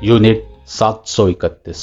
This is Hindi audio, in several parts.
यूनिट 731।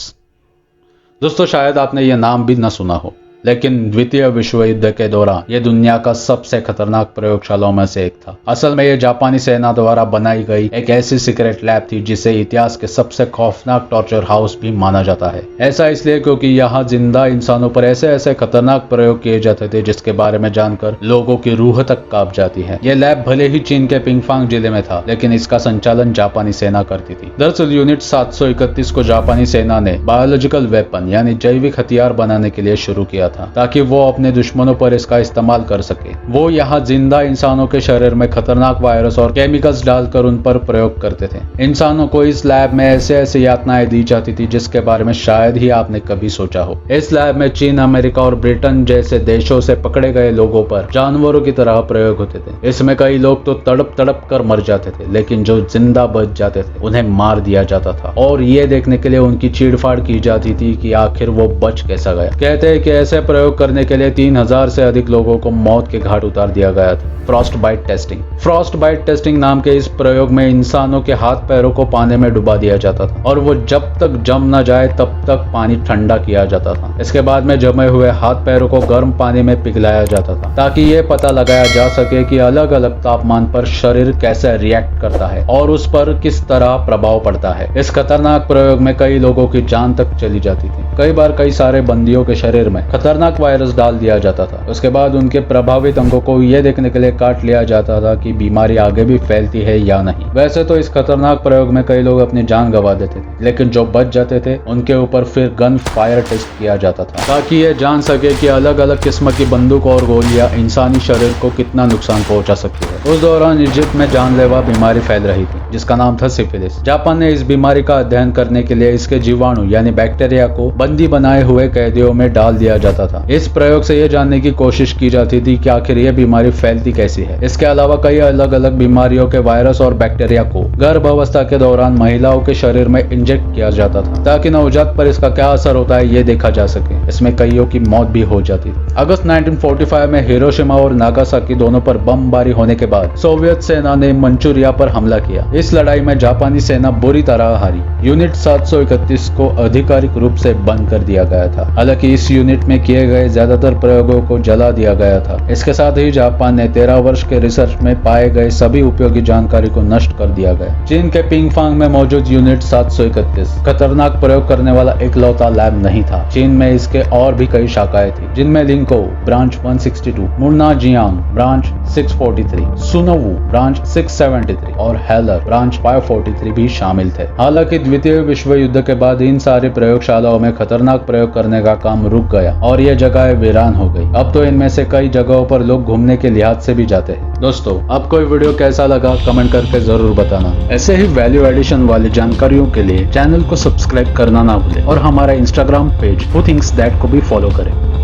दोस्तों, शायद आपने ये नाम भी न सुना हो, लेकिन द्वितीय विश्व युद्ध के दौरान ये दुनिया का सबसे खतरनाक प्रयोगशालाओं में से एक था। असल में ये जापानी सेना द्वारा बनाई गई एक ऐसी सीक्रेट लैब थी जिसे इतिहास के सबसे खौफनाक टॉर्चर हाउस भी माना जाता है। ऐसा इसलिए क्योंकि यहाँ जिंदा इंसानों पर ऐसे ऐसे खतरनाक प्रयोग किए जाते थे जिसके बारे में जानकर लोगों की रूह तक कांप जाती है। ये लैब भले ही चीन के पिंगफांग जिले में था, लेकिन इसका संचालन जापानी सेना करती थी। दरअसल यूनिट 731 को जापानी सेना ने बायोलॉजिकल वेपन यानी जैविक हथियार बनाने के लिए शुरू किया था ताकि वो अपने दुश्मनों पर इसका इस्तेमाल कर सके। वो यहाँ जिंदा इंसानों के शरीर में खतरनाक वायरस और केमिकल्स डालकर उन पर प्रयोग करते थे। इंसानों को इस लैब में ऐसे ऐसे यातनाएं दी जाती थी जिसके बारे में शायद ही आपने कभी सोचा हो। इस लैब में चीन, अमेरिका और ब्रिटेन जैसे देशों से पकड़े गए लोगों पर जानवरों की तरह प्रयोग होते थे। इसमें कई लोग तो तड़प तड़प कर मर जाते थे, लेकिन जो जिंदा बच जाते थे उन्हें मार दिया जाता था और ये देखने के लिए उनकी चीड़फाड़ की जाती थी कि आखिर वो बच कैसा गया। कहते हैं कि ऐसे प्रयोग करने के लिए 3000 से अधिक लोगों को मौत के घाट उतार दिया गया था। फ्रॉस्ट बाइट टेस्टिंग नाम के इस प्रयोग में इंसानों के हाथ पैरों को पानी में डुबा दिया जाता था और वो जब तक जम न जाए तब तक पानी ठंडा किया जाता था। इसके बाद में जमे हुए हाथ पैरों को गर्म पानी में पिघलाया जाता था ताकि ये पता लगाया जा सके कि अलग अलग तापमान पर शरीर कैसे रिएक्ट करता है और उस पर किस तरह प्रभाव पड़ता है। इस खतरनाक प्रयोग में कई लोगों की जान तक चली जाती थी। कई बार कई सारे बंदियों के शरीर में खतरनाक वायरस डाल दिया जाता था। उसके बाद उनके प्रभावित अंगों को यह देखने के लिए काट लिया जाता था कि बीमारी आगे भी फैलती है या नहीं। वैसे तो इस खतरनाक प्रयोग में कई लोग अपनी जान गंवा देते थे, लेकिन जो बच जाते थे उनके ऊपर फिर गन फायर टेस्ट किया जाता था ताकि ये जान सके कि अलग अलग किस्म की बंदूक और गोलियां इंसानी शरीर को कितना नुकसान पहुंचा सकती है। उस दौरान इजिप्ट में जानलेवा बीमारी फैल रही थी जिसका नाम था सिफिलिस। जापान ने इस बीमारी का अध्ययन करने के लिए इसके जीवाणु यानी बैक्टीरिया को बंदी बनाए हुए कैदियों में डाल दिया जाता था। इस प्रयोग से यह जानने की कोशिश की जाती थी कि आखिर यह बीमारी फैलती कैसी है। इसके अलावा कई अलग अलग बीमारियों के वायरस और बैक्टीरिया को गर्भावस्था के दौरान महिलाओं के शरीर में इंजेक्ट किया जाता था ताकि नवजात पर इसका क्या असर होता है ये देखा जा सके। इसमें कईयों की मौत भी हो जाती थी। अगस्त 1945 में हिरोशिमा और नागासाकी दोनों पर बमबारी होने के बाद सोवियत सेना ने मंचूरिया पर हमला किया। इस लड़ाई में जापानी सेना बुरी तरह हारी। यूनिट 731 को आधिकारिक रूप से बंद कर दिया गया था। हालांकि इस यूनिट में किए गए ज्यादातर प्रयोगों को जला दिया गया था। इसके साथ ही जापान ने 13 वर्ष के रिसर्च में पाए गए सभी उपयोगी जानकारी को नष्ट कर दिया गया। चीन के पिंगफांग में मौजूद यूनिट 731 खतरनाक प्रयोग करने वाला इकलौता लैब नहीं था। चीन में इसके और भी कई शाखाएं थी, जिनमें लिंको ब्रांच 162, मुन्नाजियांग ब्रांच 643, सुनोवू ब्रांच 673 और हेलर ब्रांच 543 भी शामिल थे। हालांकि द्वितीय विश्व युद्ध के बाद इन सारी प्रयोगशालाओं में खतरनाक प्रयोग करने का काम रुक गया और ये जगह वीरान हो गई। अब तो इनमें से कई जगहों पर लोग घूमने के लिहाज से भी जाते हैं। दोस्तों, आपको ये वीडियो कैसा लगा कमेंट करके जरूर बताना। ऐसे ही वैल्यू एडिशन वाली जानकारियों के लिए चैनल को सब्सक्राइब करना ना भूलें और हमारा Instagram page who thinks that को भी फॉलो करें।